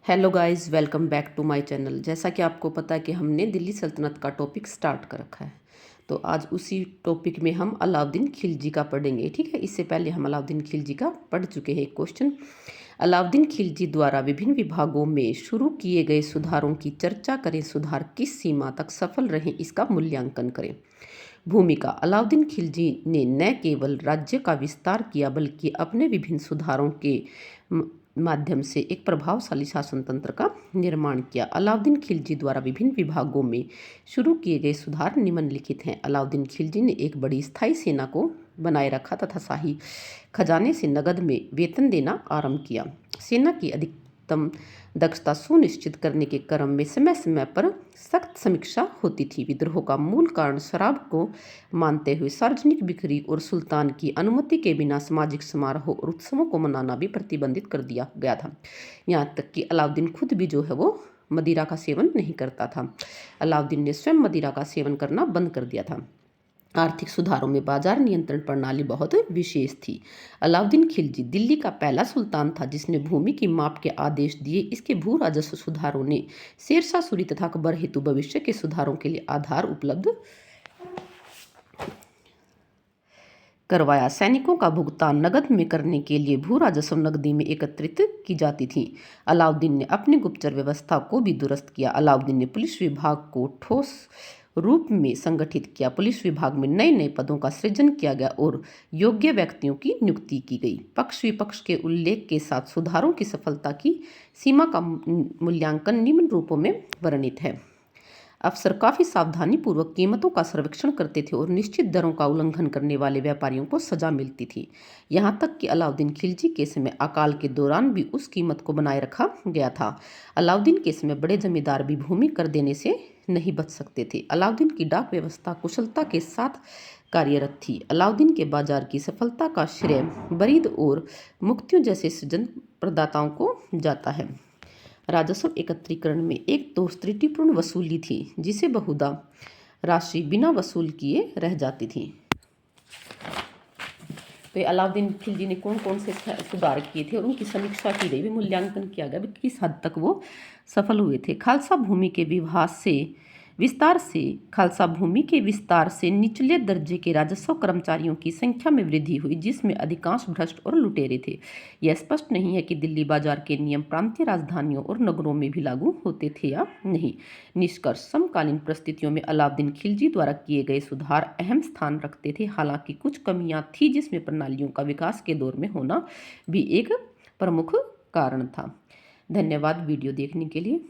Hello guys, welcome back to my channel. जैसा कि आपको पता है कि हमने दिल्ली सल्तनत का टॉपिक स्टार्ट कर रखा है, तो आज उसी टॉपिक में हम अलाउद्दीन खिलजी का पढ़ेंगे। ठीक है, इससे पहले हम अलाउद्दीन खिलजी का पढ़ चुके हैं। एक क्वेश्चन, अलाउद्दीन खिलजी द्वारा विभिन्न विभागों में शुरू किए गए सुधारों की चर्चा करें। सुधार किस सीमा तक सफल रहे, इसका मूल्यांकन करें। भूमिका, अलाउद्दीन खिलजी ने न केवल राज्य का विस्तार किया बल्कि अपने विभिन्न सुधारों के माध्यम से एक प्रभावशाली शासन तंत्र का निर्माण किया। अलाउद्दीन खिलजी द्वारा विभिन्न विभागों में शुरू किए गए सुधार निम्नलिखित हैं। अलाउद्दीन खिलजी ने एक बड़ी स्थायी सेना को बनाए रखा तथा शाही खजाने से नगद में वेतन देना आरंभ किया। सेना की अधिकतम दक्षता सुनिश्चित करने के क्रम में समय समय पर सख्त समीक्षा होती थी। विद्रोह का मूल कारण शराब को मानते हुए सार्वजनिक बिक्री और सुल्तान की अनुमति के बिना सामाजिक समारोह और उत्सवों को मनाना भी प्रतिबंधित कर दिया गया था। यहाँ तक कि अलाउद्दीन खुद भी जो है वो मदिरा का सेवन नहीं करता था। अलाउद्दीन ने स्वयं मदिरा का सेवन करना बंद कर दिया था। आर्थिक सुधारों में बाजार नियंत्रण प्रणाली बहुत विशेष थी। अलाउद्दीन खिलजी दिल्ली का पहला सुल्तान था जिसने भूमि की माप के आदेश दिए। इसके भू राजस्व सुधारों ने शेरशाह सूरी तथा अकबर हेतु भविष्य के सुधारों के लिए आधार उपलब्ध करवाया। सैनिकों का भुगतान नकद में करने के लिए भू राजस्व नकदी में एकत्रित की जाती थी। अलाउद्दीन ने अपनी गुप्तचर व्यवस्था को भी दुरुस्त किया। अलाउद्दीन ने पुलिस विभाग को ठोस रूप में संगठित किया। पुलिस विभाग में नए नए पदों का सृजन किया गया और योग्य व्यक्तियों की नियुक्ति की गई। पक्ष विपक्ष के उल्लेख के साथ सुधारों की सफलता की सीमा का मूल्यांकन निम्न रूपों में वर्णित है। अफसर काफ़ी सावधानीपूर्वक कीमतों का सर्वेक्षण करते थे और निश्चित दरों का उल्लंघन करने वाले व्यापारियों को सजा मिलती थी। यहाँ तक कि अलाउद्दीन खिलजी के समय अकाल के दौरान भी उस कीमत को बनाए रखा गया था। अलाउद्दीन के समय बड़े जमींदार भी भूमि कर देने से नहीं बच सकते थे। अलाउद्दीन की डाक व्यवस्था कुशलता के साथ कार्यरत थी। अलाउद्दीन के बाजार की सफलता का श्रेय बरीद और मुक्तियों जैसे सृजन प्रदाताओं को जाता है। राजस्व एकत्रीकरण में एक तो त्रुटिपूर्ण वसूली थी जिसे बहुधा राशि बिना वसूल किए रह जाती थी। तो ये अलाउद्दीन खिलजी ने कौन कौन से सुधार किए थे और उनकी समीक्षा की गई, भी मूल्यांकन किया गया कि किस हद तक वो सफल हुए थे। खालसा भूमि के खालसा भूमि के विस्तार से निचले दर्जे के राजस्व कर्मचारियों की संख्या में वृद्धि हुई जिसमें अधिकांश भ्रष्ट और लुटेरे थे। यह स्पष्ट नहीं है कि दिल्ली बाजार के नियम प्रांतीय राजधानियों और नगरों में भी लागू होते थे या नहीं। निष्कर्ष, समकालीन परिस्थितियों में अलाउद्दीन खिलजी द्वारा किए गए सुधार अहम स्थान रखते थे। हालांकि कुछ कमियां थी जिसमें प्रणालियों का विकास के दौर में होना भी एक प्रमुख कारण था। धन्यवाद वीडियो देखने के लिए।